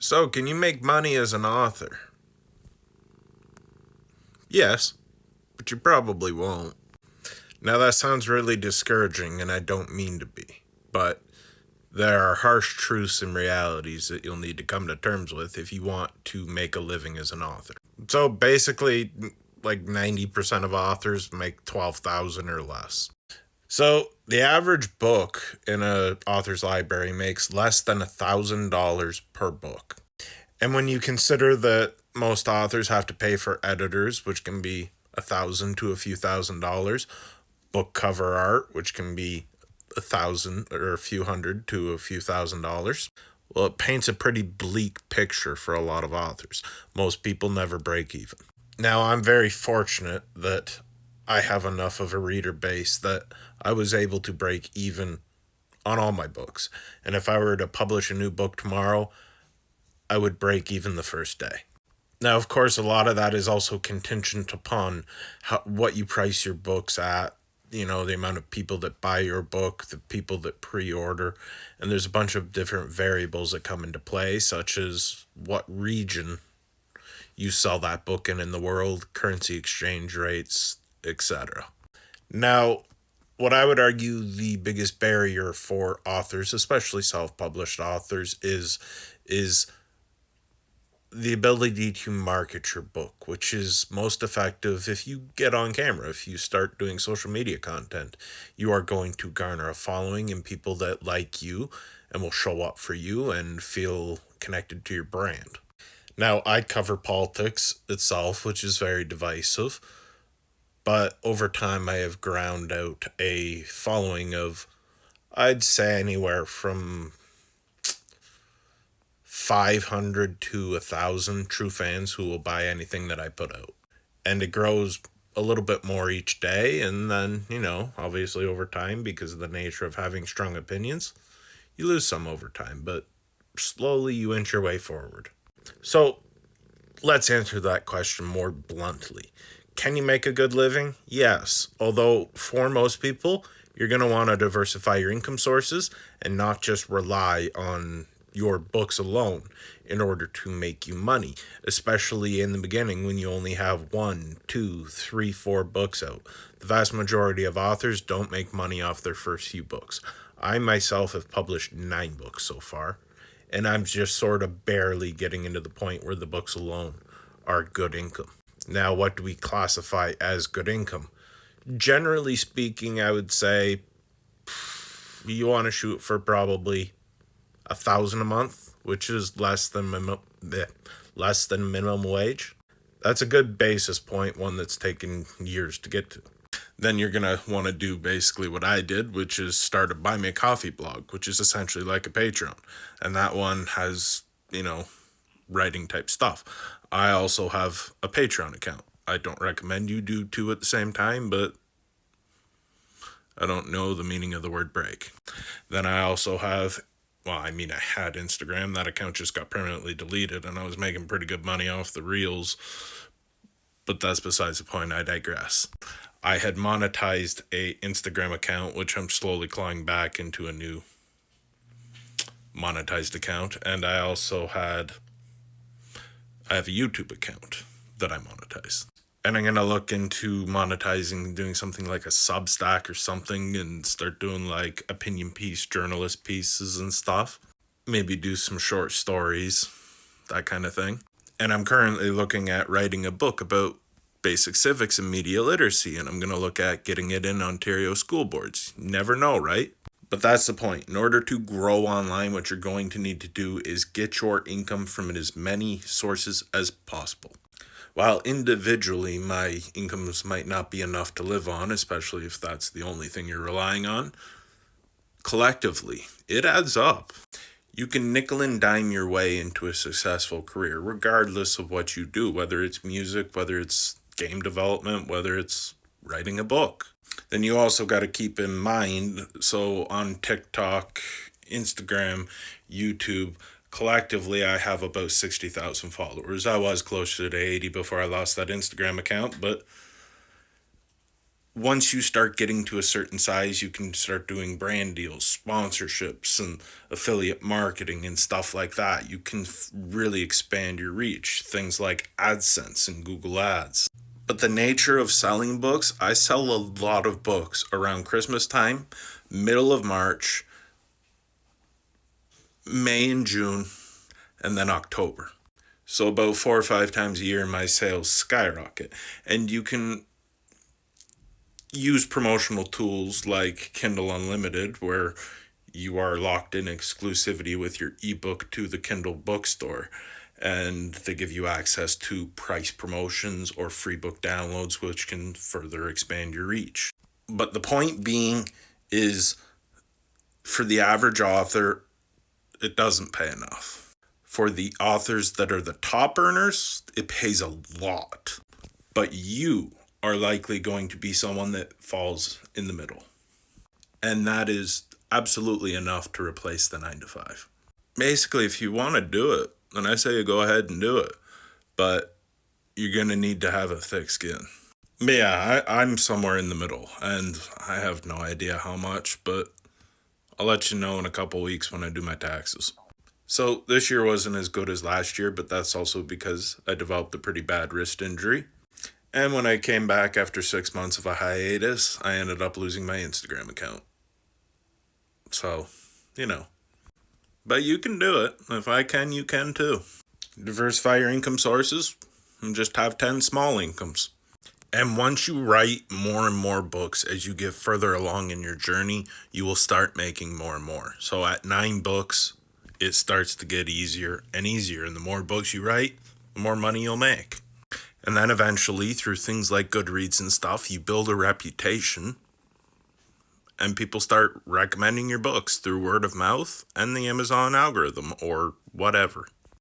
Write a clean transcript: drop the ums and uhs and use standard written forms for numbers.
So, can you make money as an author? Yes, but you probably won't. Now, that sounds really discouraging, and I don't mean to be, but there are harsh truths and realities that you'll need to come to terms with if you want to make a living as an author. So, basically, like 90% of authors make 12,000 or less. So, the average book in a author's library makes less than $1,000 per book. And when you consider that most authors have to pay for editors, which can be $1,000 to a few $1,000s, book cover art, which can be 1,000 or a few hundred to a few $1,000s, well, it paints a pretty bleak picture for a lot of authors. Most people never break even. Now, I'm very fortunate that I have enough of a reader base that I was able to break even on all my books. And if I were to publish a new book tomorrow, I would break even the first day. Now, of course, a lot of that is also contingent upon what you price your books at, the amount of people that buy your book, the people that pre order, and there's a bunch of different variables that come into play, such as what region you sell that book in the world, currency exchange rates, etc. Now, what I would argue the biggest barrier for authors, especially self-published authors, is the ability to market your book, which is most effective if you get on camera, if you start doing social media content. You are going to garner a following and people that like you and will show up for you and feel connected to your brand. Now, I cover politics itself, which is very divisive, but over time I have ground out a following of, I'd say, anywhere from 500 to 1,000 true fans who will buy anything that I put out. And it grows a little bit more each day, and then, obviously over time, because of the nature of having strong opinions, you lose some over time, but slowly you inch your way forward. So, let's answer that question more bluntly. Can you make a good living? Yes. Although, for most people, you're going to want to diversify your income sources and not just rely on your books alone in order to make you money, especially in the beginning when you only have 1, 2, 3, 4 books out. The vast majority of authors don't make money off their first few books. I myself have published 9 books so far, and I'm just sort of barely getting into the point where the books alone are good income. Now, what do we classify as good income? Generally speaking, I would say you want to shoot for probably 1,000 a month, which is less than minimum wage. That's a good basis point, one that's taken years to get to. Then you're gonna want to do basically what I did, which is start a Buy Me a Coffee blog, which is essentially like a Patreon, and that one has writing type stuff. I also have a Patreon account. I don't recommend you do 2 at the same time, but I don't know the meaning of the word break. Then I also have, I had Instagram. That account just got permanently deleted, and I was making pretty good money off the reels, but that's besides the point. I digress. I had monetized a Instagram account, which I'm slowly clawing back into a new monetized account, and I have a YouTube account that I monetize. And I'm going to look into monetizing, doing something like a Substack or something, and start doing like opinion piece, journalist pieces and stuff. Maybe do some short stories, that kind of thing. And I'm currently looking at writing a book about basic civics and media literacy, and I'm going to look at getting it in Ontario school boards. Never know, right? But that's the point. In order to grow online, what you're going to need to do is get your income from as many sources as possible. While individually my incomes might not be enough to live on, especially if that's the only thing you're relying on, collectively, it adds up. You can nickel and dime your way into a successful career, regardless of what you do, whether it's music, whether it's game development, whether it's writing a book. Then you also got to keep in mind, so on TikTok, Instagram, YouTube, collectively I have about 60,000 followers. I was closer to 80 before I lost that Instagram account, but once you start getting to a certain size, you can start doing brand deals, sponsorships, and affiliate marketing and stuff like that. You can really expand your reach. Things like AdSense and Google Ads. But the nature of selling books, I sell a lot of books around Christmas time, middle of March, May and June, and then October. So about 4 or 5 times a year, my sales skyrocket. And you can use promotional tools like Kindle Unlimited, where you are locked in exclusivity with your ebook to the Kindle bookstore. And they give you access to price promotions or free book downloads, which can further expand your reach. But the point being is, for the average author, it doesn't pay enough. For the authors that are the top earners, it pays a lot. But you are likely going to be someone that falls in the middle. And that is absolutely enough to replace the 9 to 5. Basically, if you want to do it, then I say you go ahead and do it. But you're going to need to have a thick skin. But yeah, I'm somewhere in the middle, and I have no idea how much, but I'll let you know in a couple weeks when I do my taxes. So this year wasn't as good as last year, but that's also because I developed a pretty bad wrist injury. And when I came back after 6 months of a hiatus, I ended up losing my Instagram account. So, But you can do it. If I can, you can too. Diversify your income sources and just have 10 small incomes. And once you write more and more books as you get further along in your journey, you will start making more and more. So at 9 books, it starts to get easier and easier. And the more books you write, the more money you'll make. And then eventually, through things like Goodreads and stuff, you build a reputation. And people start recommending your books through word of mouth and the Amazon algorithm or whatever.